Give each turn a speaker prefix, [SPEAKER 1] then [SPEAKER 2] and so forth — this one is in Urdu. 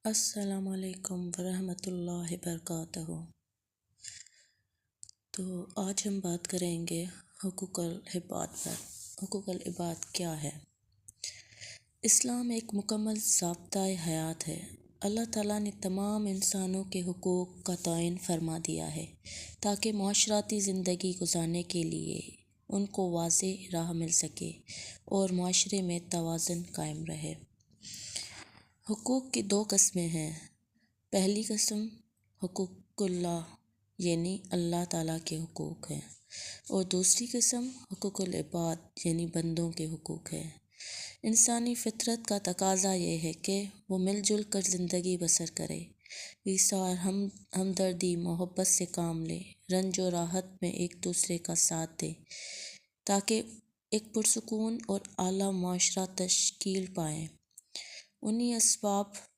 [SPEAKER 1] السلام علیکم ورحمۃ اللہ وبرکاتہ۔ تو آج ہم بات کریں گے حقوق العباد پر۔ حقوق العباد کیا ہے؟ اسلام ایک مکمل ضابطۂ حیات ہے۔ اللہ تعالیٰ نے تمام انسانوں کے حقوق کا تعین فرما دیا ہے تاکہ معاشرتی زندگی گزارنے کے لیے ان کو واضح راہ مل سکے اور معاشرے میں توازن قائم رہے۔ حقوق کی دو قسمیں ہیں۔ پہلی قسم حقوق اللہ یعنی اللہ تعالیٰ کے حقوق ہیں، اور دوسری قسم حقوق العباد یعنی بندوں کے حقوق ہیں۔ انسانی فطرت کا تقاضا یہ ہے کہ وہ مل جل کر زندگی بسر کرے، ایثار، ہمدردی، محبت سے کام لے، رنج و راحت میں ایک دوسرے کا ساتھ دے تاکہ ایک پرسکون اور اعلیٰ معاشرہ تشکیل پائے۔ انہی اسباب